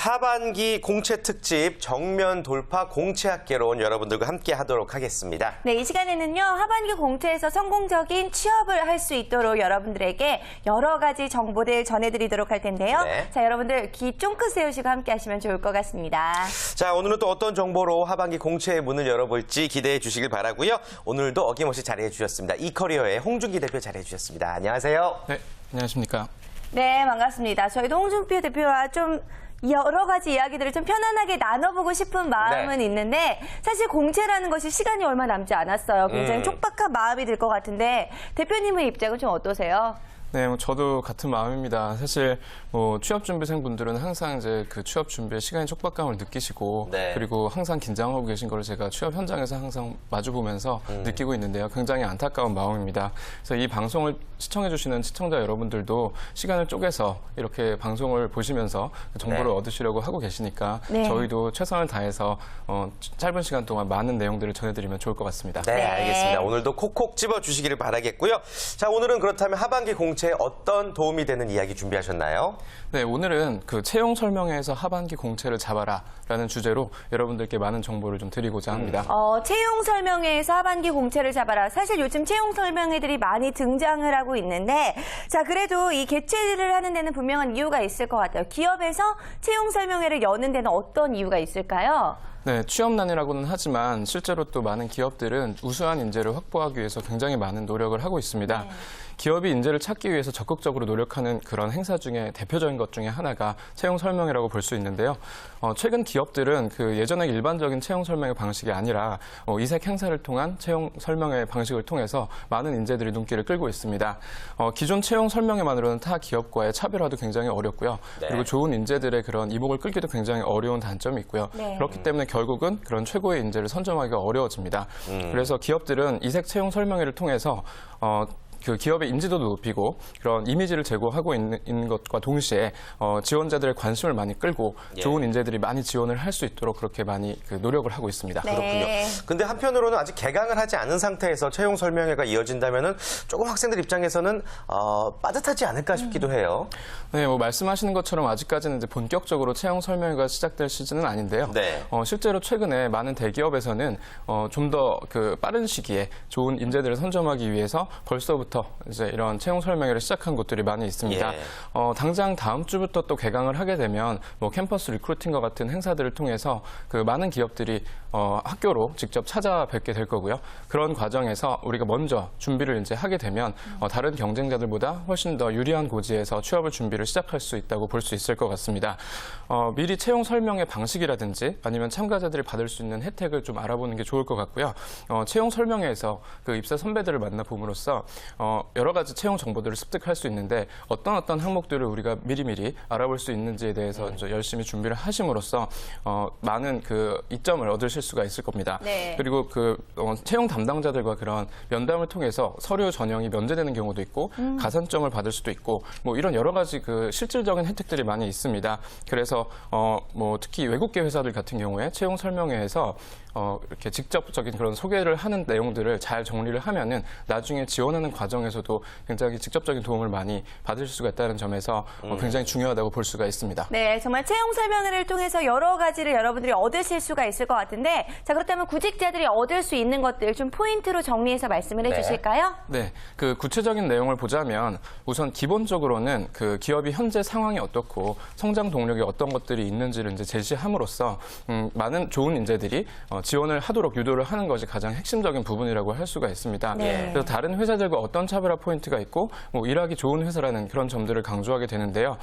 하반기 공채 특집 정면 돌파 공채학개로 온 여러분들과 함께 하도록 하겠습니다. 네, 이 시간에는요, 하반기 공채에서 성공적인 취업을 할 수 있도록 여러분들에게 여러 가지 정보들 전해드리도록 할 텐데요. 네. 자, 여러분들 귀 쫑긋 세우시고 함께 하시면 좋을 것 같습니다. 자, 오늘은 또 어떤 정보로 하반기 공채의 문을 열어볼지 기대해 주시길 바라고요. 오늘도 어김없이 자리해 주셨습니다. 이커리어의 홍준기 대표 자리해 주셨습니다. 안녕하세요. 네, 안녕하십니까. 네, 반갑습니다. 저희도 홍준표 대표와 좀 여러 가지 이야기들을 좀 편안하게 나눠보고 싶은 마음은 있는데 사실 공채라는 것이 시간이 얼마 남지 않았어요. 굉장히 촉박한 마음이 들 것 같은데 대표님의 입장은 좀 어떠세요? 네, 저도 같은 마음입니다. 사실 취업준비생분들은 항상 이제 그 취업 준비에 시간의 촉박감을 느끼시고 네. 그리고 항상 긴장하고 계신 걸 제가 취업 현장에서 항상 마주보면서 느끼고 있는데요. 굉장히 안타까운 마음입니다. 그래서 이 방송을 시청해주시는 시청자 여러분들도 시간을 쪼개서 이렇게 방송을 보시면서 정보를 네. 얻으시려고 하고 계시니까 네. 저희도 최선을 다해서 짧은 시간 동안 많은 내용들을 전해드리면 좋을 것 같습니다. 네, 네. 알겠습니다. 오늘도 콕콕 집어주시기를 바라겠고요. 자, 오늘은 그렇다면 하반기 공채에 어떤 도움이 되는 이야기 준비하셨나요? 네, 오늘은 그 채용 설명회에서 하반기 공채를 잡아라라는 주제로 여러분들께 많은 정보를 좀 드리고자 합니다. 채용 설명회에서 하반기 공채를 잡아라. 사실 요즘 채용 설명회들이 많이 등장을 하고 있는데 자, 그래도 이 개최를 하는 데는 분명한 이유가 있을 것 같아요. 기업에서 채용 설명회를 여는 데는 어떤 이유가 있을까요? 네, 취업난이라고는 하지만 실제로 또 많은 기업들은 우수한 인재를 확보하기 위해서 굉장히 많은 노력을 하고 있습니다. 네. 기업이 인재를 찾기 위해서 적극적으로 노력하는 그런 행사 중에 대표적인 것 중에 하나가 채용 설명회라고 볼 수 있는데요. 최근 기업들은 그 예전의 일반적인 채용 설명회 방식이 아니라 이색 행사를 통한 채용 설명회 방식을 통해서 많은 인재들이 눈길을 끌고 있습니다. 기존 채용 설명회만으로는 타 기업과의 차별화도 굉장히 어렵고요. 네. 그리고 좋은 인재들의 그런 이목을 끌기도 굉장히 어려운 단점이 있고요. 네. 그렇기 때문에 결국은 그런 최고의 인재를 선점하기가 어려워집니다. 그래서 기업들은 이색 채용 설명회를 통해서 그 기업의 인지도도 높이고 그런 이미지를 제고하고 있는 것과 동시에 지원자들의 관심을 많이 끌고 예. 좋은 인재들이 많이 지원을 할 수 있도록 그렇게 많이 그 노력을 하고 있습니다. 네. 그렇군요. 근데 한편으로는 아직 개강을 하지 않은 상태에서 채용 설명회가 이어진다면은 조금 학생들 입장에서는 빠듯하지 않을까 싶기도 해요. 네, 말씀하시는 것처럼 아직까지는 이제 본격적으로 채용 설명회가 시작될 시즌은 아닌데요. 네. 실제로 최근에 많은 대기업에서는 좀 더 그 빠른 시기에 좋은 인재들을 선점하기 위해서 벌써부터 이제 이런 채용 설명회를 시작한 곳들이 많이 있습니다. 예. 당장 다음 주부터 또 개강을 하게 되면 캠퍼스 리크루팅과 같은 행사들을 통해서 그 많은 기업들이 학교로 직접 찾아뵙게 될 거고요. 그런 과정에서 우리가 먼저 준비를 이제 하게 되면 다른 경쟁자들보다 훨씬 더 유리한 고지에서 취업을 준비를 시작할 수 있다고 볼 수 있을 것 같습니다. 미리 채용 설명회 방식이라든지 아니면 참가자들이 받을 수 있는 혜택을 좀 알아보는 게 좋을 것 같고요. 채용 설명회에서 그 입사 선배들을 만나봄으로써 여러 가지 채용 정보들을 습득할 수 있는데 어떤 항목들을 우리가 미리미리 알아볼 수 있는지에 대해서 이제 열심히 준비를 하심으로써 많은 그 이점을 얻으실 수가 있을 겁니다. 네. 그리고 그 채용 담당자들과 그런 면담을 통해서 서류 전형이 면제되는 경우도 있고 가산점을 받을 수도 있고 이런 여러 가지 그 실질적인 혜택들이 많이 있습니다. 그래서 특히 외국계 회사들 같은 경우에 채용 설명회에서 이렇게 직접적인 그런 소개를 하는 내용들을 잘 정리를 하면은 나중에 지원하는 과정에서도 굉장히 직접적인 도움을 많이 받을 수가 있다는 점에서 굉장히 중요하다고 볼 수가 있습니다. 네, 정말 채용 설명회를 통해서 여러 가지를 여러분들이 얻으실 수가 있을 것 같은데 자, 그렇다면 구직자들이 얻을 수 있는 것들 좀 포인트로 정리해서 말씀을 해주실까요? 네, 그 구체적인 내용을 보자면 우선 기본적으로는 그 기업이 현재 상황이 어떻고 성장 동력이 어떤 것들이 있는지를 이제 제시함으로써 많은 좋은 인재들이 지원을 하도록 유도를 하는 것이 가장 핵심적인 부분이라고 할 수가 있습니다. 네. 그래서 다른 회사들과 어떤 차별화 포인트가 있고 일하기 좋은 회사라는 그런 점들을 강조하게 되는데요.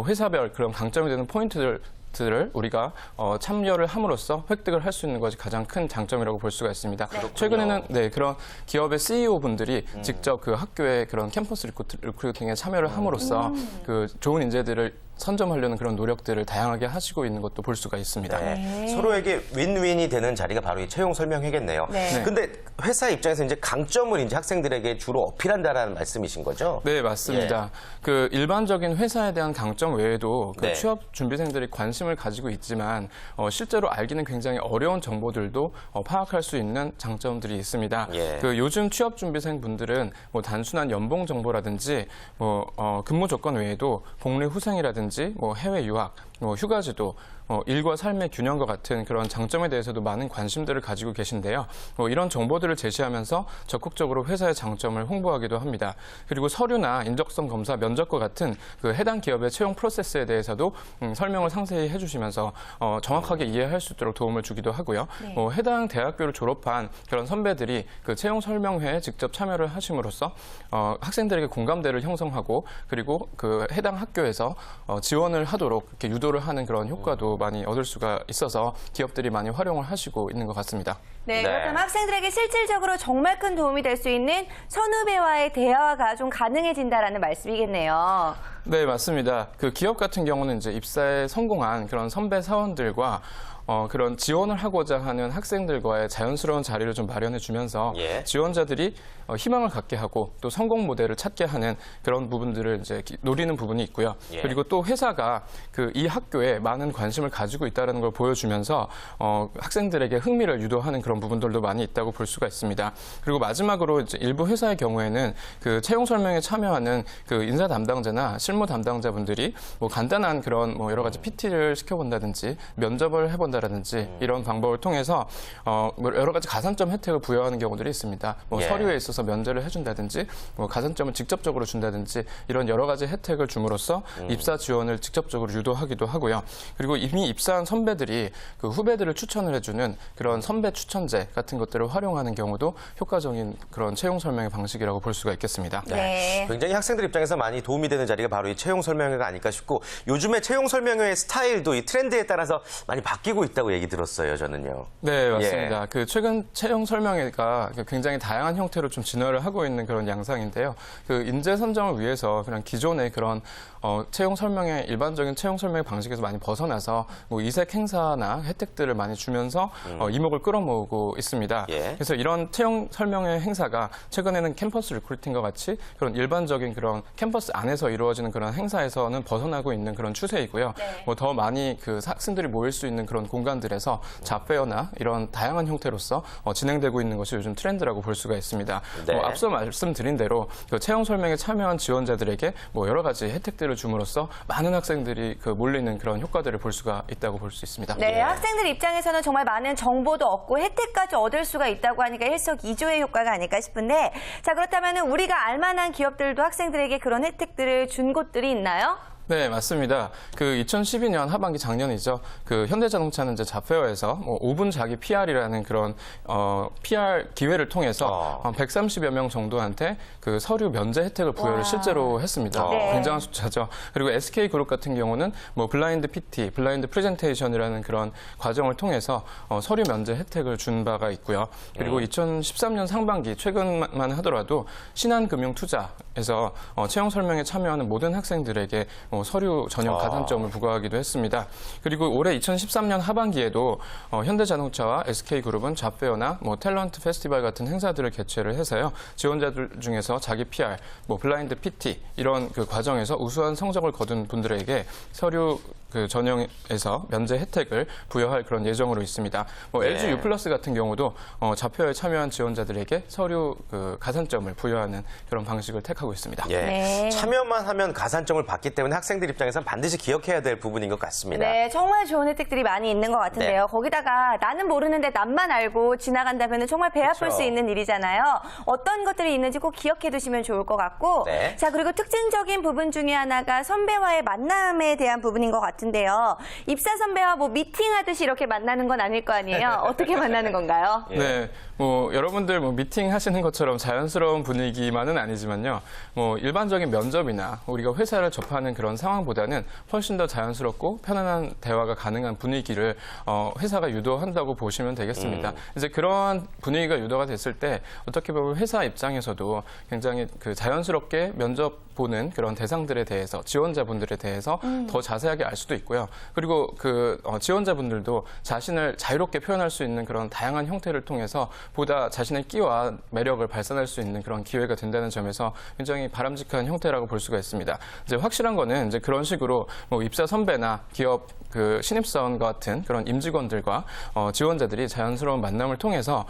회사별 그런 강점이 되는 포인트들을 우리가 참여를 함으로써 획득을 할 수 있는 것이 가장 큰 장점이라고 볼 수가 있습니다. 최근에는 그런 기업의 CEO 분들이 직접 그 학교의 그런 캠퍼스 리크루팅에 참여를 함으로써 그 좋은 인재들을 선점하려는 그런 노력들을 다양하게 하시고 있는 것도 볼 수가 있습니다. 네. 서로에게 윈윈이 되는 자리가 바로 이 채용 설명회겠네요. 네. 근데 회사 입장에서 이제 강점을 이제 학생들에게 주로 어필한다라는 말씀이신 거죠? 네, 맞습니다. 그 일반적인 회사에 대한 강점 외에도 그 네. 취업 준비생들이 관심을 가지고 있지만 실제로 알기는 굉장히 어려운 정보들도 파악할 수 있는 장점들이 있습니다. 예. 그 요즘 취업 준비생 분들은 단순한 연봉 정보라든지 근무 조건 외에도 복리 후생이라든지 교육이라든지 뭐 해외 유학, 뭐 휴가지도, 일과 삶의 균형과 같은 그런 장점에 대해서도 많은 관심들을 가지고 계신데요. 이런 정보들을 제시하면서 적극적으로 회사의 장점을 홍보하기도 합니다. 그리고 서류나 인적성 검사, 면접과 같은 그 해당 기업의 채용 프로세스에 대해서도 설명을 상세히 해주시면서 정확하게 이해할 수 있도록 도움을 주기도 하고요. 네. 해당 대학교를 졸업한 그런 선배들이 그 채용 설명회에 직접 참여를 하심으로써 학생들에게 공감대를 형성하고 그리고 그 해당 학교에서 지원을 하도록 이렇게 유도를 하는 그런 효과도 많이 얻을 수가 있어서 기업들이 많이 활용을 하시고 있는 것 같습니다. 네, 네. 그렇다면 학생들에게 실질적으로 정말 큰 도움이 될 수 있는 선후배와의 대화가 좀 가능해진다라는 말씀이겠네요. 네, 맞습니다. 그 기업 같은 경우는 이제 입사에 성공한 그런 선배 사원들과 그런 지원을 하고자 하는 학생들과의 자연스러운 자리를 좀 마련해 주면서 예. 지원자들이 희망을 갖게 하고 또 성공 모델을 찾게 하는 그런 부분들을 이제 노리는 부분이 있고요. 예. 그리고 또 회사가 그 이 학교에 많은 관심을 가지고 있다는 걸 보여주면서 학생들에게 흥미를 유도하는 그런 부분들도 많이 있다고 볼 수가 있습니다. 그리고 마지막으로 이제 일부 회사의 경우에는 그 채용 설명에 참여하는 그 인사 담당자나 실무 담당자분들이 뭐 간단한 그런 뭐 여러 가지 PT를 시켜본다든지 면접을 해본다라든지 이런 방법을 통해서 뭐 여러 가지 가산점 혜택을 부여하는 경우들이 있습니다. 뭐 예. 서류에 있어서 면제를 해준다든지 뭐 가산점을 직접적으로 준다든지 이런 여러 가지 혜택을 줌으로써 입사 지원을 직접적으로 유도하기도 하고요. 그리고 이미 입사한 선배들이 그 후배들을 추천을 해주는 그런 선배 추천제 같은 것들을 활용하는 경우도 효과적인 그런 채용 설명의 방식이라고 볼 수가 있겠습니다. 네. 굉장히 학생들 입장에서 많이 도움이 되는 자리가 바로 이 채용 설명회가 아닐까 싶고 요즘에 채용 설명회의 스타일도 이 트렌드에 따라서 많이 바뀌고 있다고 얘기 들었어요, 저는요. 네, 맞습니다. 그 최근 채용 설명회가 굉장히 다양한 형태로 좀 진화를 하고 있는 그런 양상인데요. 그 인재 선정을 위해서 그냥 기존의 그런 채용 설명회 일반적인 채용 설명회 방식에서 많이 벗어나서 뭐 이색 행사나 혜택들을 많이 주면서 이목을 끌어모으고 있습니다. 예. 그래서 이런 채용 설명회 행사가 최근에는 캠퍼스 리크루팅과 같이 그런 일반적인 그런 캠퍼스 안에서 이루어지는 그런 행사에서는 벗어나고 있는 그런 추세이고요. 네. 뭐 더 많이 그 학생들이 모일 수 있는 그런 공간들에서 잡페어나 이런 다양한 형태로서 진행되고 있는 것이 요즘 트렌드라고 볼 수가 있습니다. 네. 뭐 앞서 말씀드린 대로 그 채용 설명에 참여한 지원자들에게 뭐 여러 가지 혜택들을 줌으로써 많은 학생들이 그 몰리는 그런 효과들을 볼 수가 있다고 볼 수 있습니다. 네, 예. 학생들 입장에서는 정말 많은 정보도 얻고 혜택까지 얻을 수가 있다고 하니까 일석이조의 효과가 아닐까 싶은데, 자, 그렇다면 우리가 알만한 기업들도 학생들에게 그런 혜택들을 준 곳들이 있나요? 네, 맞습니다. 그 2012년 하반기 작년이죠. 그 현대자동차는 이제 자페어에서 뭐 5분 자기 PR이라는 그런 PR 기회를 통해서 130여 명 정도한테 그 서류 면제 혜택을 부여를 와. 실제로 했습니다. 네. 굉장한 숫자죠. 그리고 SK 그룹 같은 경우는 뭐 블라인드 PT, 블라인드 프레젠테이션이라는 그런 과정을 통해서 서류 면제 혜택을 준 바가 있고요. 그리고 2013년 상반기 최근만 하더라도 신한금융투자에서 채용 설명에 참여하는 모든 학생들에게 서류 전형 가산점을 부과하기도 했습니다. 그리고 올해 2013년 하반기에도 현대자동차와 SK그룹은 잡페어나 뭐 탤런트 페스티벌 같은 행사들을 개최를 해서요. 지원자들 중에서 자기 PR, 뭐 블라인드 PT 이런 그 과정에서 우수한 성적을 거둔 분들에게 서류 그 전형에서 면제 혜택을 부여할 그런 예정으로 있습니다. 뭐 예. LG U 플러스 같은 경우도 잡페어에 참여한 지원자들에게 서류 그 가산점을 부여하는 그런 방식을 택하고 있습니다. 예. 네. 참여만 하면 가산점을 받기 때문에 학생들 입장에서는 반드시 기억해야 될 부분인 것 같습니다. 네, 정말 좋은 혜택들이 많이 있는 것 같은데요. 네. 거기다가 나는 모르는데 남만 알고 지나간다면 정말 배 아플 그렇죠. 수 있는 일이잖아요. 어떤 것들이 있는지 꼭 기억해 두시면 좋을 것 같고. 네. 자, 그리고 특징적인 부분 중에 하나가 선배와의 만남에 대한 부분인 것 같은데요. 입사 선배와 뭐 미팅하듯이 이렇게 만나는 건 아닐 거 아니에요? 어떻게 만나는 건가요? 예. 네, 뭐 여러분들 뭐 미팅 하시는 것처럼 자연스러운 분위기만은 아니지만요. 뭐 일반적인 면접이나 우리가 회사를 접하는 그런 상황보다는 훨씬 더 자연스럽고 편안한 대화가 가능한 분위기를 회사가 유도한다고 보시면 되겠습니다. 이제 그런 분위기가 유도가 됐을 때 어떻게 보면 회사 입장에서도 굉장히 그 자연스럽게 면접 보는 그런 대상들에 대해서 지원자분들에 대해서 더 자세하게 알 수도 있고요. 그리고 그 지원자분들도 자신을 자유롭게 표현할 수 있는 그런 다양한 형태를 통해서 보다 자신의 끼와 매력을 발산할 수 있는 그런 기회가 된다는 점에서 굉장히 바람직한 형태라고 볼 수가 있습니다. 이제 확실한 거는 경우에는 이제 그런 식으로 뭐 입사 선배나 기업 그 신입사원과 같은 그런 임직원들과 지원자들이 자연스러운 만남을 통해서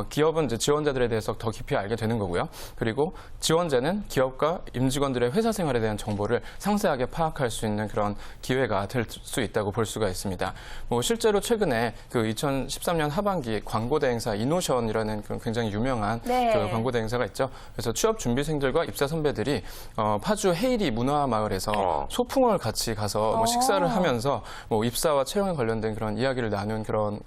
기업은 이제 지원자들에 대해서 더 깊이 알게 되는 거고요. 그리고 지원자는 기업과 임직원들의 회사 생활에 대한 정보를 상세하게 파악할 수 있는 그런 기회가 될 수 있다고 볼 수가 있습니다. 뭐 실제로 최근에 그 2013년 하반기 광고 대행사 이노션이라는 그 굉장히 유명한 네. 그 광고 대행사가 있죠. 그래서 취업 준비생들과 입사 선배들이 파주 헤이리 문화마을에서 소풍을 같이 가서 뭐 식사를 하면서 뭐 입사와 채용에 관련된 그런 이야기를 나눈 그런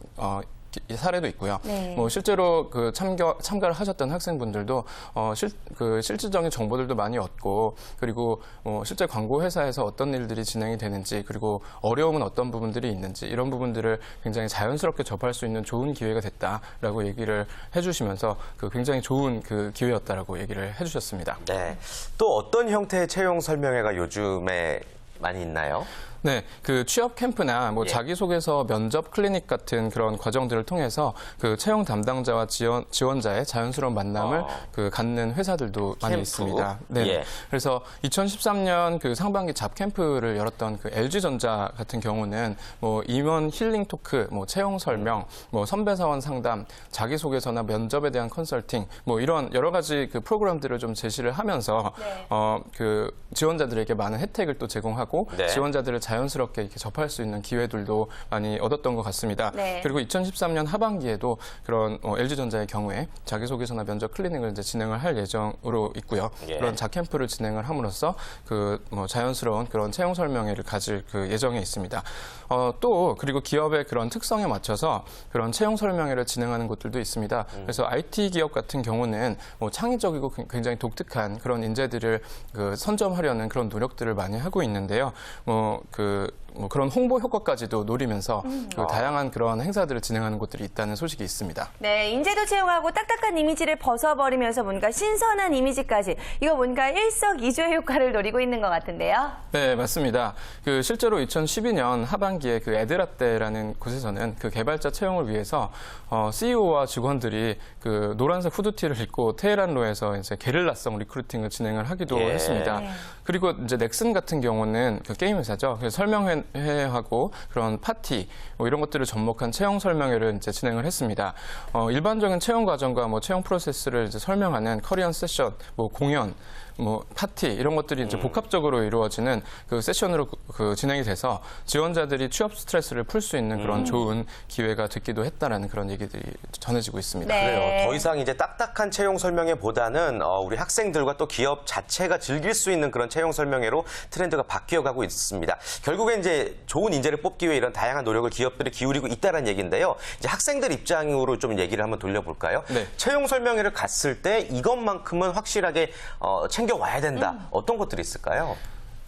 사례도 있고요. 네. 뭐 실제로 그 참가를 하셨던 학생분들도 실질적인 정보들도 많이 얻고 그리고 실제 광고 회사에서 어떤 일들이 진행이 되는지 그리고 어려움은 어떤 부분들이 있는지 이런 부분들을 굉장히 자연스럽게 접할 수 있는 좋은 기회가 됐다라고 얘기를 해주시면서 그 굉장히 좋은 그 기회였다라고 얘기를 해주셨습니다. 네. 또 어떤 형태의 채용 설명회가 요즘에 많이 있나요? 네, 그 취업 캠프나 뭐 예. 자기소개서 면접 클리닉 같은 그런 과정들을 통해서 그 채용 담당자와 지원자의 자연스러운 만남을 그 갖는 회사들도 많이 캠프? 있습니다. 네. 예. 그래서 2013년 그 상반기 잡 캠프를 열었던 그 LG전자 같은 경우는 뭐 임원 힐링 토크, 뭐 채용 설명, 뭐 선배 사원 상담, 자기소개서나 면접에 대한 컨설팅, 뭐 이런 여러 가지 그 프로그램들을 좀 제시를 하면서 네. 그 지원자들에게 많은 혜택을 또 제공하고 네. 지원자들을 자연스럽게 이렇게 접할 수 있는 기회들도 많이 얻었던 것 같습니다. 네. 그리고 2013년 하반기에도 그런 LG전자의 경우에 자기소개서나 면접 클리닉을 이제 진행을 할 예정으로 있고요. 예. 그런 자캠프를 진행을 함으로써 그 뭐 자연스러운 그런 채용 설명회를 가질 그 예정에 있습니다. 또 그리고 기업의 그런 특성에 맞춰서 그런 채용 설명회를 진행하는 곳들도 있습니다. 그래서 IT 기업 같은 경우는 뭐 창의적이고 굉장히 독특한 그런 인재들을 그 선점하려는 그런 노력들을 많이 하고 있는데요. 그런 홍보 효과까지도 노리면서 그 다양한 그런 행사들을 진행하는 곳들이 있다는 소식이 있습니다. 네, 인재도 채용하고 딱딱한 이미지를 벗어버리면서 뭔가 신선한 이미지까지 이거 뭔가 일석이조의 효과를 노리고 있는 것 같은데요. 네, 맞습니다. 그 실제로 2012년 하반기에 그 에드라떼라는 곳에서는 그 개발자 채용을 위해서 CEO와 직원들이 그 노란색 후드티를 입고 테헤란로에서 이제 게릴라성 리크루팅을 진행을 하기도 예. 했습니다. 네. 그리고 이제 넥슨 같은 경우는 그 게임 회사죠. 그래서 설명회하고 그런 파티 뭐 이런 것들을 접목한 채용 설명회를 이제 진행을 했습니다. 일반적인 채용 과정과 뭐 채용 프로세스를 이제 설명하는 커리언 세션, 뭐 공연, 뭐 파티 이런 것들이 이제 복합적으로 이루어지는 그 세션으로 그 진행이 돼서 지원자들이 취업 스트레스를 풀 수 있는 그런 좋은 기회가 됐기도 했다라는 그런 얘기들이 전해지고 있습니다. 네. 그래요. 더 이상 이제 딱딱한 채용 설명회보다는 우리 학생들과 또 기업 자체가 즐길 수 있는 그런 채용 설명회로 트렌드가 바뀌어가고 있습니다. 결국엔 이제 좋은 인재를 뽑기 위해 이런 다양한 노력을 기업들이 기울이고 있다는 얘기인데요. 이제 학생들 입장으로 좀 얘기를 한번 돌려볼까요? 네. 채용 설명회를 갔을 때 이것만큼은 확실하게 챙겨와야 된다. 어떤 것들이 있을까요?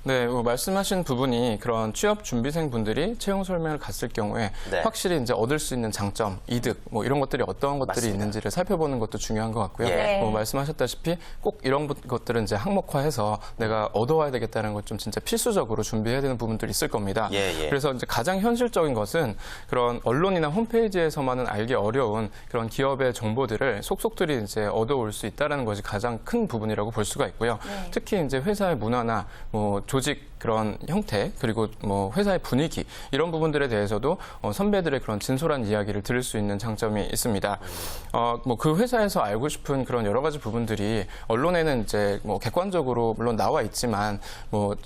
네, 말씀하신 부분이 그런 취업 준비생 분들이 채용 설명을 갔을 경우에 네. 확실히 이제 얻을 수 있는 장점, 이득, 뭐 이런 것들이 어떤 것들이 맞습니다. 있는지를 살펴보는 것도 중요한 것 같고요. 예. 말씀하셨다시피 꼭 이런 것들은 이제 항목화해서 내가 얻어와야 되겠다는 걸 좀 진짜 필수적으로 준비해야 되는 부분들이 있을 겁니다. 예, 예. 그래서 이제 가장 현실적인 것은 그런 언론이나 홈페이지에서만은 알기 어려운 그런 기업의 정보들을 속속들이 이제 얻어올 수 있다는 것이 가장 큰 부분이라고 볼 수가 있고요. 특히 이제 회사의 문화나 뭐 조직 그런 형태 그리고 뭐 회사의 분위기 이런 부분들에 대해서도 선배들의 그런 진솔한 이야기를 들을 수 있는 장점이 있습니다. 뭐 그 회사에서 알고 싶은 그런 여러 가지 부분들이 언론에는 이제 뭐 객관적으로 물론 나와 있지만 뭐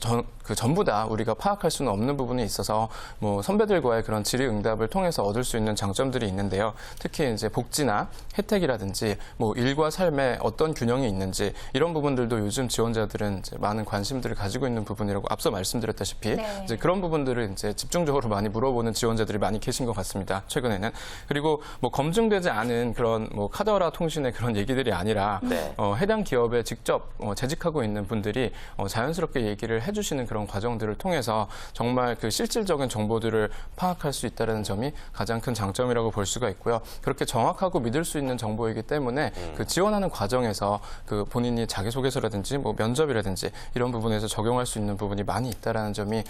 전부 다 우리가 파악할 수는 없는 부분이 있어서 뭐 선배들과의 그런 질의응답을 통해서 얻을 수 있는 장점들이 있는데요. 특히 이제 복지나 혜택이라든지 뭐 일과 삶에 어떤 균형이 있는지 이런 부분들도 요즘 지원자들은 이제 많은 관심들을 가지고 있는 부분이라고 앞서 말씀드렸다시피 네. 이제 그런 부분들을 이제 집중적으로 많이 물어보는 지원자들이 많이 계신 것 같습니다. 최근에는. 그리고 뭐 검증되지 않은 그런 뭐 카더라 통신의 그런 얘기들이 아니라 네. 해당 기업에 직접 재직하고 있는 분들이 자연스럽게 얘기를 해주시는 그런 과정들을 통해서 정말 그 실질적인 정보들을 파악할 수 있다는 점이 가장 큰 장점이라고 볼 수가 있고요. 그렇게 정확하고 믿을 수 있는 정보이기 때문에 그 지원하는 과정에서 그 본인이 자기소개서라든지 뭐 면접이라든지 이런 부분에서 적용할 수 있는 부분이 많이 있다라는 점이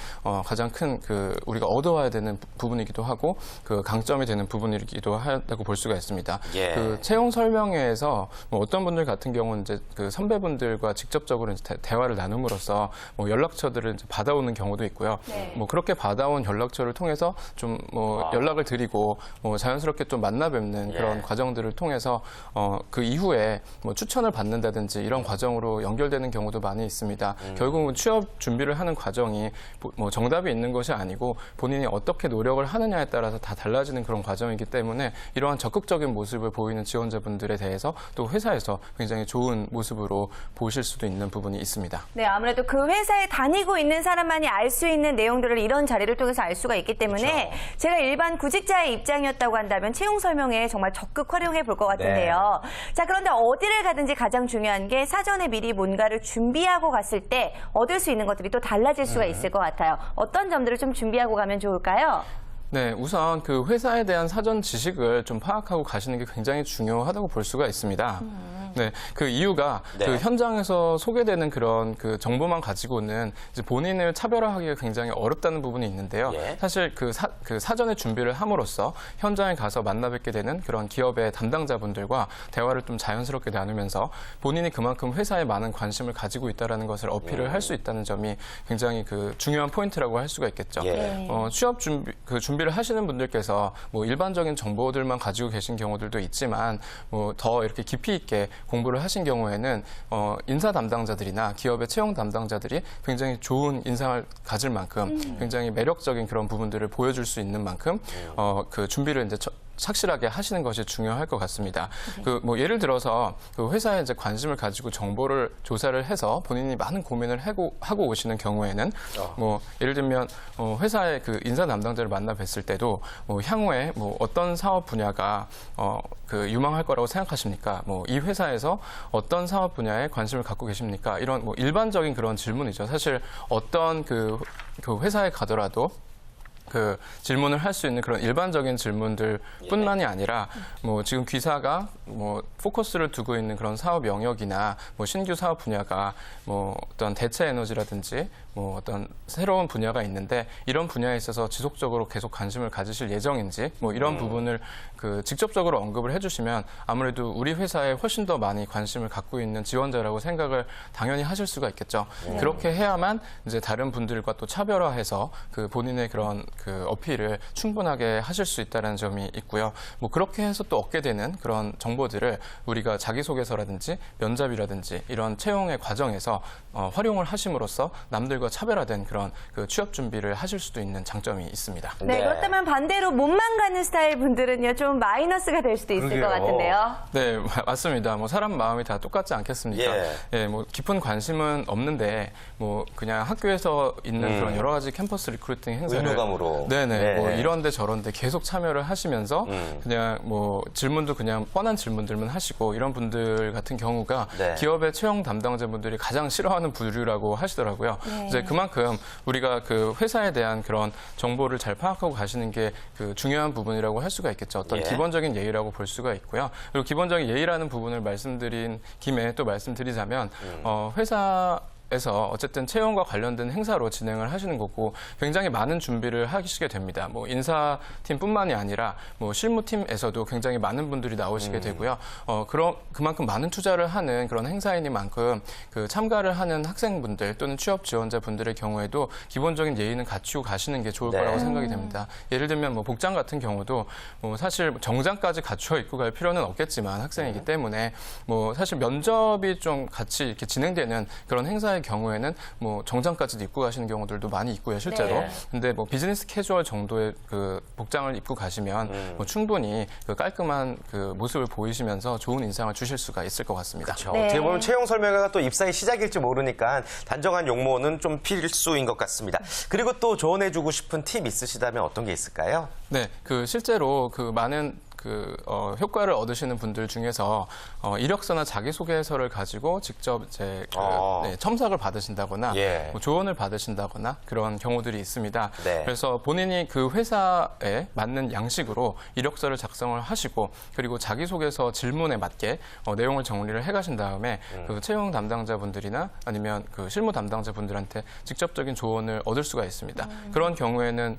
가장 큰 우리가 얻어와야 되는 부분이기도 하고 그 강점이 되는 부분이기도 하다고 볼 수가 있습니다. 예. 그 채용 설명회에서 뭐 어떤 분들 같은 경우는 이제 그 선배분들과 직접적으로 이제 대화를 나눔으로써 뭐 연락처들을 이제 받아오는 경우도 있고요. 네. 뭐 그렇게 받아온 연락처를 통해서 좀 뭐 연락을 드리고 뭐 자연스럽게 좀 만나 뵙는 그런 예. 과정들을 통해서 그 이후에 뭐 추천을 받는다든지 이런 과정으로 연결되는 경우도 많이 있습니다. 결국은 취업 준비를 하는 과정이 뭐 정답이 있는 것이 아니고 본인이 어떻게 노력을 하느냐에 따라서 다 달라지는 그런 과정이기 때문에 이러한 적극적인 모습을 보이는 지원자분들에 대해서 또 회사에서 굉장히 좋은 모습으로 보실 수도 있는 부분이 있습니다. 네, 아무래도 그 회사에 다니고 있는 사람만이 알 수 있는 내용들을 이런 자리를 통해서 알 수가 있기 때문에 그렇죠. 제가 일반 구직자의 입장이었다고 한다면 채용 설명회에 정말 적극 활용해 볼 것 같은데요. 자, 그런데 어디를 가든지 가장 중요한 게 사전에 미리 뭔가를 준비하고 갔을 때 얻을 수 있는 것들이 또 달라질 수가 있을 것 같아요. 어떤 점들을 좀 준비하고 가면 좋을까요? 네, 우선 그 회사에 대한 사전 지식을 좀 파악하고 가시는 게 굉장히 중요하다고 볼 수가 있습니다. 네, 그 이유가 네. 그 현장에서 소개되는 그런 그 정보만 가지고는 이제 본인을 차별화하기가 굉장히 어렵다는 부분이 있는데요. 예. 사실 그 사전에 준비를 함으로써 현장에 가서 만나 뵙게 되는 그런 기업의 담당자분들과 대화를 좀 자연스럽게 나누면서 본인이 그만큼 회사에 많은 관심을 가지고 있다는 것을 어필을 할 수 있다는 점이 굉장히 그 중요한 포인트라고 할 수가 있겠죠. 예. 취업 준비를 하시는 분들께서 뭐 일반적인 정보들만 가지고 계신 경우들도 있지만 뭐 더 이렇게 깊이 있게 공부를 하신 경우에는 인사 담당자들이나 기업의 채용 담당자들이 굉장히 좋은 인상을 가질 만큼 굉장히 매력적인 그런 부분들을 보여줄 수 있는 만큼 그 준비를 이제 착실하게 하시는 것이 중요할 것 같습니다. 그 뭐 예를 들어서 그 회사에 이제 관심을 가지고 정보를 조사를 해서 본인이 많은 고민을 하고 오시는 경우에는 뭐 예를 들면 회사의 그 인사 담당자를 만나 뵀을 때도 뭐 향후에 뭐 어떤 사업 분야가 그 유망할 거라고 생각하십니까? 뭐 이 회사에서 어떤 사업 분야에 관심을 갖고 계십니까? 이런 뭐 일반적인 그런 질문이죠. 사실 어떤 그 회사에 가더라도 그 질문을 할 수 있는 그런 일반적인 질문들뿐만이 아니라 뭐 지금 귀사가 뭐 포커스를 두고 있는 그런 사업 영역이나 뭐 신규 사업 분야가 뭐 어떤 대체 에너지라든지 뭐 어떤 새로운 분야가 있는데 이런 분야에 있어서 지속적으로 계속 관심을 가지실 예정인지 뭐 이런 부분을 그 직접적으로 언급을 해주시면 아무래도 우리 회사에 훨씬 더 많이 관심을 갖고 있는 지원자라고 생각을 당연히 하실 수가 있겠죠. 그렇게 해야만 이제 다른 분들과 또 차별화해서 그 본인의 그런 그 어필을 충분하게 하실 수 있다는 점이 있고요. 뭐 그렇게 해서 또 얻게 되는 그런 정보들을 우리가 자기소개서라든지 면접이라든지 이런 채용의 과정에서 활용을 하심으로써 남들과 차별화된 그런 그 취업 준비를 하실 수도 있는 장점이 있습니다. 네, 그렇다면 반대로 몸만 가는 스타일 분들은요, 좀 마이너스가 될 수도 있을 그러게요. 것 같은데요. 네, 맞습니다. 뭐 사람 마음이 다 똑같지 않겠습니까? 예. 예, 뭐 깊은 관심은 없는데 뭐 그냥 학교에서 있는 그런 여러 가지 캠퍼스 리크루팅 행사를 의무감으로. 네네, 네. 뭐 이런데 저런데 계속 참여를 하시면서 그냥 뭐 질문도 그냥 뻔한 질문들만 하시고 이런 분들 같은 경우가 네. 기업의 채용 담당자분들이 가장 싫어하는 부류라고 하시더라고요. 이제 그만큼 우리가 그 회사에 대한 그런 정보를 잘 파악하고 가시는 게 그 중요한 부분이라고 할 수가 있겠죠. 어떤 예. 기본적인 예의라고 볼 수가 있고요. 그리고 기본적인 예의라는 부분을 말씀드린 김에 또 말씀드리자면 회사에서 어쨌든 채용과 관련된 행사로 진행을 하시는 거고 굉장히 많은 준비를 하시게 됩니다. 뭐 인사팀뿐만이 아니라 뭐 실무팀에서도 굉장히 많은 분들이 나오시게 되고요. 그만큼 많은 투자를 하는 그런 행사이니만큼 그 참가를 하는 학생분들 또는 취업 지원자분들의 경우에도 기본적인 예의는 갖추고 가시는 게 좋을 네. 거라고 생각이 됩니다. 예를 들면 뭐 복장 같은 경우도 뭐 사실 정장까지 갖추어 입고 갈 필요는 없겠지만 학생이기 때문에 뭐 사실 면접이 좀 같이 이렇게 진행되는 그런 행사의 경우에는 뭐 정장까지도 입고 가시는 경우들도 많이 있고요, 실제로. 네. 근데 뭐 비즈니스 캐주얼 정도의 그 복장을 입고 가시면 뭐 충분히 그 깔끔한 그 모습을 보이시면서 좋은 인상을 주실 수가 있을 것 같습니다. 그렇죠. 네. 어떻게 보면 채용 설명회가 또 입사의 시작일지 모르니까 단정한 용모는 좀 필수인 것 같습니다. 그리고 또 조언해주고 싶은 팁 있으시다면 어떤 게 있을까요? 네, 그 실제로 그 많은 효과를 얻으시는 분들 중에서 이력서나 자기소개서를 가지고 직접 이제 첨삭을 받으신다거나 예. 뭐 조언을 받으신다거나 그런 경우들이 있습니다. 네. 그래서 본인이 그 회사에 맞는 양식으로 이력서를 작성을 하시고 그리고 자기소개서 질문에 맞게 내용을 정리를 해가신 다음에 그 채용 담당자분들이나 아니면 그 실무 담당자분들한테 직접적인 조언을 얻을 수가 있습니다. 그런 경우에는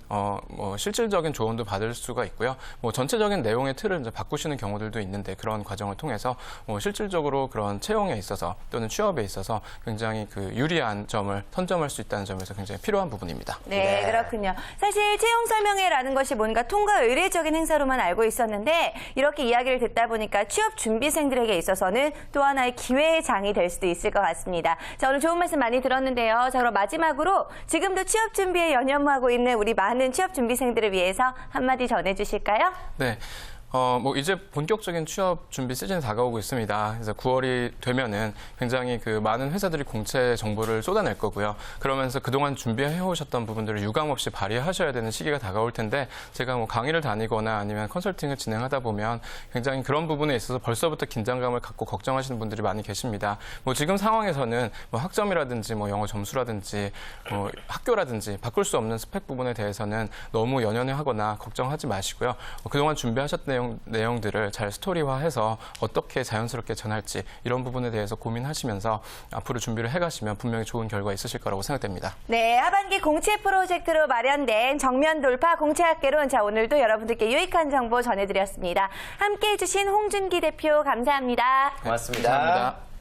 뭐 실질적인 조언도 받을 수가 있고요. 뭐 전체적인 내용의 틀을 이제 바꾸시는 경우들도 있는데 그런 과정을 통해서 뭐 실질적으로 그런 채용에 있어서 또는 취업에 있어서 굉장히 그 유리한 점을 선점할 수 있다는 점에서 굉장히 필요한 부분입니다. 네, 네. 그렇군요. 사실 채용 설명회라는 것이 뭔가 통과 의례적인 행사로만 알고 있었는데 이렇게 이야기를 듣다 보니까 취업 준비생들에게 있어서는 또 하나의 기회의 장이 될 수도 있을 것 같습니다. 자, 오늘 좋은 말씀 많이 들었는데요. 자, 그럼 마지막으로 지금도 취업 준비에 연연하고 있는 우리 많은 취업 준비생들을 위해서 한마디 전해주실까요? 네. 뭐 이제 본격적인 취업 준비 시즌이 다가오고 있습니다. 그래서 9월이 되면은 굉장히 그 많은 회사들이 공채 정보를 쏟아낼 거고요. 그러면서 그동안 준비해 오셨던 부분들을 유감없이 발휘하셔야 되는 시기가 다가올 텐데 제가 뭐 강의를 다니거나 아니면 컨설팅을 진행하다 보면 굉장히 그런 부분에 있어서 벌써부터 긴장감을 갖고 걱정하시는 분들이 많이 계십니다. 뭐 지금 상황에서는 뭐 학점이라든지 뭐 영어 점수라든지 뭐 학교라든지 바꿀 수 없는 스펙 부분에 대해서는 너무 연연해하거나 걱정하지 마시고요. 그동안 준비하셨던 내용들을 잘 스토리화해서 어떻게 자연스럽게 전할지 이런 부분에 대해서 고민하시면서 앞으로 준비를 해가시면 분명히 좋은 결과 있으실 거라고 생각됩니다. 네, 하반기 공채 프로젝트로 마련된 정면 돌파 공채학개론. 자, 오늘도 여러분들께 유익한 정보 전해드렸습니다. 함께해 주신 홍준기 대표 감사합니다. 고맙습니다. 감사합니다.